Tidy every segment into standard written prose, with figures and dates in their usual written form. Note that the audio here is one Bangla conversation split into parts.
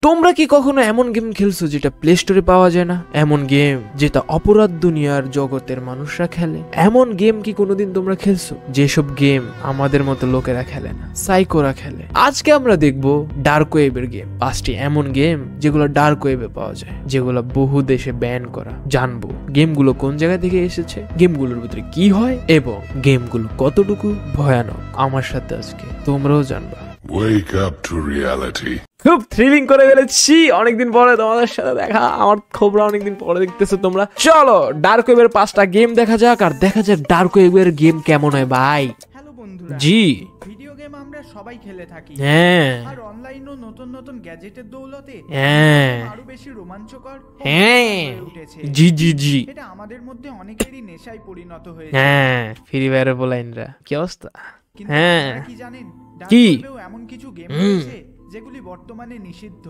তোমরা কি কখনো এমন গেম খেলছো যেটা প্লে স্টোরে পাওয়া যায় না? এমন গেম যেটা অপরাধ দুনিয়ার জগতের মানুষরা খেলে? এমন গেম কি কোনোদিন তোমরা খেলছো যেসব গেম আমাদের মতো লোকেরা খেলে না, সাইকোরা খেলে? আজকে আমরা দেখবো ডার্ক ওয়েবের গেম, 5টি এমন গেম যেগুলো ডার্ক ওয়েবে পাওয়া যায়, যেগুলো বহু দেশে ব্যান করা। জানবো গেমগুলো কোন জায়গা থেকে এসেছে, গেমগুলোর ভিতরে কি হয় এবং গেমগুলো কতটুকু ভয়ানক। আমার সাথে আজকে তোমরাও জানবা। Wake up to reality. খুব থ্রিলিং করে ফেলেছি, অনেকদিন পরে তোমাদের সাথে দেখা, আমার খবর অনেকদিন পরে দেখতেছো তোমরা। চলো ডার্ক ওয়েবের 5টা গেম দেখা যাক, আর দেখা যাক ডার্ক ওয়েবের গেম কেমন হয় ভাই। হ্যালো বন্ধুরা, জি ভিডিও গেম আমরা সবাই খেলে থাকি। হ্যাঁ আর অনলাইনও নতুন নতুন গ্যাজেটের দৌলতে হ্যাঁ আরো বেশি রোমাঞ্চকর ও হ্যাঁ হয়ে উঠেছে। জি জি জি এটা আমাদের মধ্যে অনেকেরই নেশায় পরিণত হয়েছে। হ্যাঁ ফ্রি ফায়ারের বলাইনরা কি অবস্থা। কিন্তু হ্যাঁ আপনারা কি জানেন ডার্ক কি? ওয়েবেও এমন কিছু গেম রয়েছে যেগুলি বর্তমানে নিষিদ্ধ।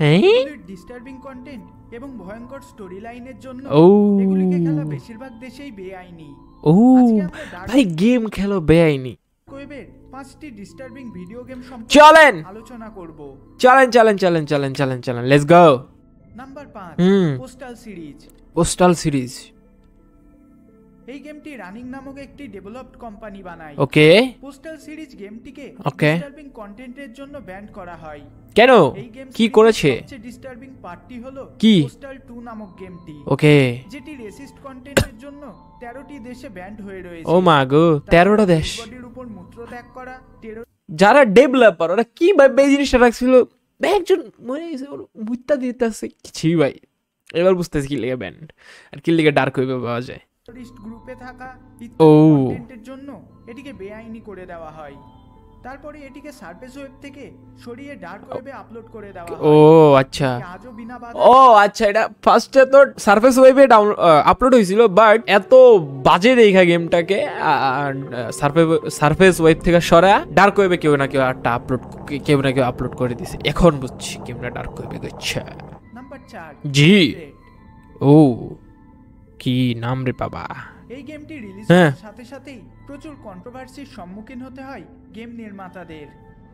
হ্যাঁ? এগুলির ডিস্টার্বিং কন্টেন্ট এবং ভয়ঙ্কর স্টোরি লাইনের জন্য ও এগুলিকে খেলা বেশিরভাগ দেশেই বেআইনি। ও আজকে আমরা ডার্ক ভাই গেম খেলো বেআইনি। ওয়েবের 5টি ডিস্টার্বিং ভিডিও গেম সম্পর্কে চলেন আলোচনা করব। চলেন চলেন চলেন চলেন চলেন চলেন let's go. Number 5, hmm. Postal series. Postal series. এই গেমটি রানিং নামক একটি ডেভেলপড কোম্পানি বানায়। ওকে পোস্টাল সিরিজ গেমটিকে Okay. ডিস্টার্বিং কন্টেন্টের জন্য ব্যান করা হয়। কেন এই গেম কি করেছে? সবচেয়ে ডিস্টার্বিং পার্টটি হলো কি? পোস্টাল 2 নামক গেমটি, ওকে যেটি রেসিস্ট কন্টেন্টের জন্য 13টি দেশে ব্যান্ড হয়ে রয়েছে। ও মা গো 13টা দেশ। বডির উপর মূত্র ত্যাগ করা, যারা ডেভেলপার ওরা কি ভাই এই জিনিসটা রাখছিল, ভাই একজন মরে গেছে ওর মুত্তা দিতেছে কিছুই ভাই। এবার বুঝতেছি কি লেগে ব্যান্ড আর কি লেগে ডার্ক ওয়েবে পাওয়া যায়। টেররিস্ট গ্রুপে থাকা ও। কন্টেন্টের জন্য এটিকে বেআইনি করে দেওয়া হয়। তারপরে এটিকে সারফেস ওয়েব থেকে সরিয়ে ডার্ক ওয়েবে আপলোড করে দেওয়া হয়। ও আচ্ছা আজও বিনা বাধা ও আচ্ছা, এটা ফার্স্টে তো সারফেস ওয়েবে আপলোড হয়েছিল, বাট এত বাজে দেখা গেমটাকে সারফেস ওয়েব থেকে সরা ডার্ক ওয়েবে কেউ না কেউ আপলোড করে দিছে। এখন বুঝছি গেমটা ডার্ক ওয়েবে গেছে। নাম্বার 4, জি। ও কি নাম রে বাবা। এই গেমটি রিলিজ হ্যাঁ। হওয়ার সাথে সাথেই প্রচুর কন্ট্রোভার্সির সম্মুখীন হতে হয় গেম নির্মাতাদের।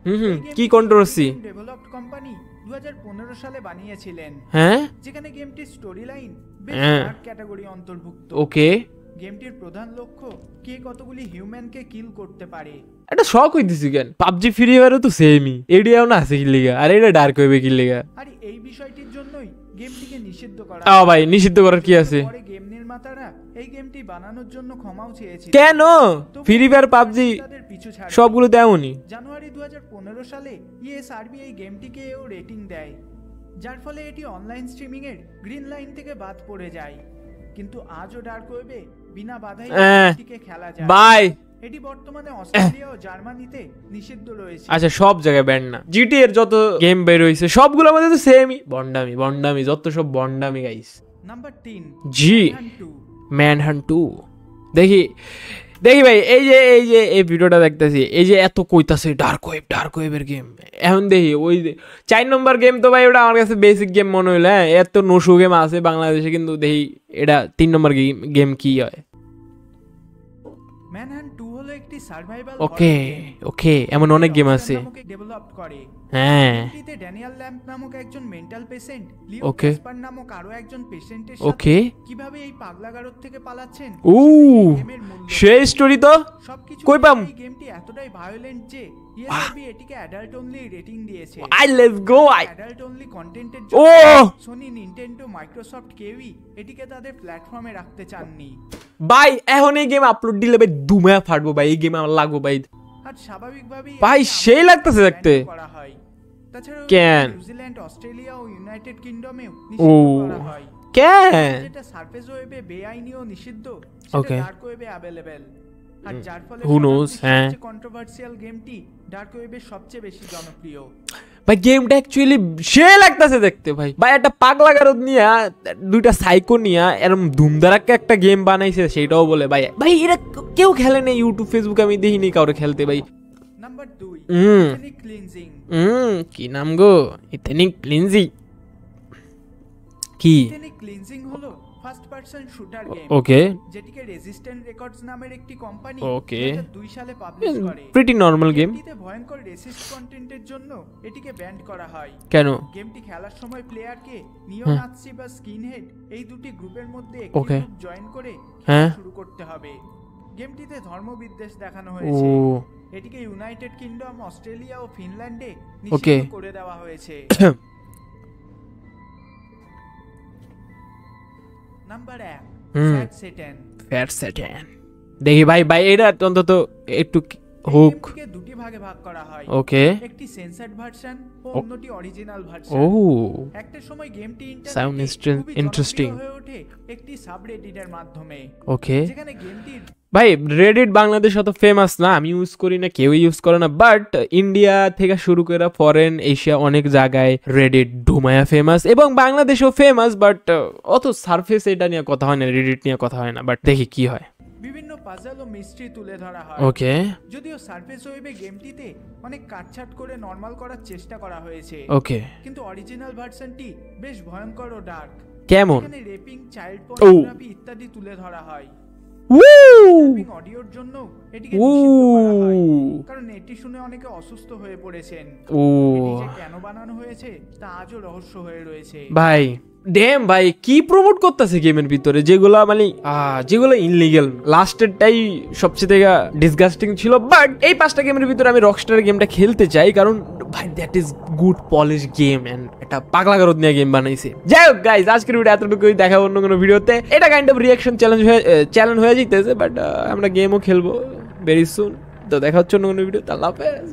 হুম কি কন্ট্রোভার্সি? ডেভেলপড কোম্পানি 2015 সালে বানিয়েছিলেন, হ্যাঁ যেখানে গেমটির স্টোরি লাইন বেশ হ্যাঁ। ডার্ক ক্যাটাগরি অন্তর্ভুক্ত। ওকে গেমটির প্রধান লক্ষ্য কে কতগুলি হিউম্যানকে কিল করতে পারে। এটা শখ হইতেছি কেন, পাবজি ফ্রি ফায়ারও তো সেমই, এডিয়াও না আছে কি লিগা, আর এটা ডার্ক ওয়েবে কি লিগা? আর এই বিষয়টির জন্যই গেমটিকে নিষিদ্ধ করা আ ভাই নিষিদ্ধ করার কি আছে? পরে গেম নির্মাতারা এই গেমটি বানানোর জন্য ক্ষমাও চেয়েছিল। কেন তবুও ফ্রি ফায়ার পাবজি তাদের পিছু ছাড়েনি। সবগুলো দেওনি? জানুয়ারি 2015 সালে ইএসআরবি এই গেমটিকেও রেটিং দেয়, যার ফলে এটি অনলাইন স্ট্রিমিং এর গ্রিন লাইন থেকে বাদ পড়ে যায়। কিন্তু আজও ডার্ক ওয়েবে বিনা বাধাই গেমটিকে খেলা যায়। বাই। এটি বর্তমানে অস্ট্রেলিয়া ও জার্মানিতে নিষিদ্ধ রয়েছে। আচ্ছা সব জায়গায় ব্যান্ড না, জিটি এর যত গেম বের হইছে সবগুলো আমাদের তো সেমই, বন্ডামি বন্ডামি যত সব বন্ডামি গাইস। নাম্বার 3, জি। Manhunt 2। ম্যানহান্ট 2 দেখি ভাই, এই ভিডিওটা দেখতেছি, এই যে এত কইতাছে ডার্ক ওয়েবের গেম, এখন দেখি ওই 4 নম্বর গেম তো ভাই ওটা আমার কাছে বেসিক গেম মনে হইলো। হ্যাঁ এত নসু গেম আছে বাংলাদেশে, কিন্তু দেখি এটা 3 নম্বর গেম কি হয়। ম্যানহান্ট 2 হলো একটি সার্ভাইভাল ওকে ওকে এমন অনেক গেম আছে। ডেভেলপ করে। হ্যাঁ এটিতে ড্যানিয়েল ল্যাম্প নামক একজন মেন্টাল পেশেন্ট, লিও Okay. ক্যাসপার নামক আরো একজন পেশেন্টের ওকে সাথে কিভাবে এই পাগলাগারদ থেকে পালাচ্ছেন ও সেটাই এই গেমের মূল লক্ষ্য। সেই স্টোরি তো সবকিছু কই পাম? মিলিয়ে এই গেমটি এতটাই ভায়োলেন্ট যে ইএসআরবি এটিকে অ্যাডাল্ট অনলি রেটিং দিয়েছে। I let's go I adult only কন্টেন্টের ও জন্য সোনি, নিনটেন্ডো, মাইক্রোসফট কেউই এটিকে তাদের প্ল্যাটফর্মে রাখতে চাননি। ভাই এখন এই গেম আপলোড দিলে ভাই দুমায়া ফাটবো ভাই, এই গেম আমার লাগবো ভাই। আর স্বাভাবিকভাবেই ভাই, এটিকে সেই আমাদের লাগতেছে দেশে দেখতে। ban করা হয়। তাছাড়াও কেন? নিউজিল্যান্ড, অস্ট্রেলিয়া ও ইউনাইটেড কিংডমেও ও নিষিদ্ধ করা হয়। কেন? যেটা সারফেস ওয়েবে বেআইনি ও নিষিদ্ধ, Okay. সেটা ডার্ক ওয়েবে अवेलेबल। আর যার ফলে Who knows, হ্যাঁ। সবচেয়ে কন্ট্রোভার্সিয়াল গেমটি ডার্ক ওয়েবে সবচেয়ে বেশি জনপ্রিয়। ভাই গেমটা অ্যাকচুয়ালি সে লাগতেছে দেখতে ভাই। ভাই একটা পাগলা গারদ নিয়া, দুইটা সাইকো নিয়া এরকম ধুমধারাক্কা একটা গেম বানাইছে, সেটাও বলে ভাই এরা কেউ খেলে না। ইউটিউব ফেসবুক আমি দেখিনি কাউরে খেলতে ভাই। নাম্বার 2, হুম। Ethnic cleansing. কি নাম গো? ইথেনিক ক্লিনজি কি? এথনিক ক্লিনজিং হলো first person shooter game okay যেটিকে রেজিস্ট্যান্ট রেকর্ডস নামের একটি কোম্পানি Okay. 2002 সালে পাবলিশ করে। Pretty normal game. গেমটিতে ভয়ঙ্কর রেসিস্ট কন্টেন্টের জন্য এটিকে ব্যান্ড করা হয়। কেন? গেমটি খেলার সময় প্লেয়ারকে নিও নাৎসি বা স্কিনহেড এই দুটি গ্রুপের মধ্যে একটি Okay. গ্রুপ জয়েন করে হ্যাঁ। খেলা শুরু করতে হবে। গেমটিতে ধর্মবিদ্বেষ দেখানো ও হয়েছে। এটিকে ইউনাইটেড কিংডম, অস্ট্রেলিয়া ও ফিনল্যান্ডে Okay. নিষিদ্ধ করে দেওয়া হয়েছে। নাম্বার 1 হুম। Fat satan. Fat satan. দেখি ভাই ভাই এটা অন্তত একটু হুক। গেমটিকে দুটি ভাগে ভাগ করা হয়। ওকে একটি সেন্সরড ভার্সন ও অন্যটি অরিজিনাল ভার্সন। ও একটা সময় গেমটি Sound interesting. হয়ে ওঠে একটি সাবরেডিটের মাধ্যমে, ওকে যেখানে গেমটির ভাই রেডিট বাংলাদেশ অত ফেমাস না, আমি ইউজ করি না, কেউ ইউজ করে না, বাট ইন্ডিয়া থেকে শুরু করে ফরেন এশিয়া অনেক জায়গায় রেডিট ডুমায়া ফেমাস এবং বাংলাদেশেও ফেমাস, বাট অত সারফেস এটা নিয়ে কথা হয় না, রেডিট নিয়ে কথা হয় না, বাট দেখি কি হয়। বিভিন্ন পাজল ও মিস্ট্রি তুলে ধরা হয়। ওকে যদিও সারফেস ওয়েবে গেমটিতে অনেক কাটছাট করে নরমাল করার চেষ্টা করা হয়েছে, ওকে কিন্তু অরিজিনাল ভার্সনটি বেশ ভয়ঙ্কর ও ডার্ক। কেমন? এখানে রেপিং, চাইল্ড পর্নোগ্রাফি ইত্যাদি তুলে ধরা হয়। অডিওর জন্য এটিকে নিষিদ্ধ করা হয়, কারণ এটি শুনে অনেকে অসুস্থ হয়ে পড়েছেন। ও এটি যে কেন বানানো হয়েছে তা আজও রহস্য হয়ে রয়েছে। ভাই ড্যাম ভাই কি প্রমোট করতেছে গেমের ভিতরে, যেগুলা মানে যেগুলো ইনলিগ্যাল। লাস্টেরটাই সবচেয়ে থেকে ডিসগাস্টিং ছিল, বাট এই 5টা গেমের ভিতরে আমি রকস্টার গেমটা খেলতে চাই, কারণ ভাই that is good polish game and এটা পাগলা গারদ নিয়ে গেম বানাইছে। যাই হোক গাইজ, আজকের ভিডিও এতটুকুই, দেখা অন্য কোনো ভিডিওতে। এটা কাইন্ড অফ রিয়াকশন চ্যালেঞ্জ হয়ে যেতেছে, বাট আমরা গেমও খেলবো ভেরি সুন। তো দেখা হচ্ছে অন্য কোনো ভিডিও। আল্লাহ হাফেজ।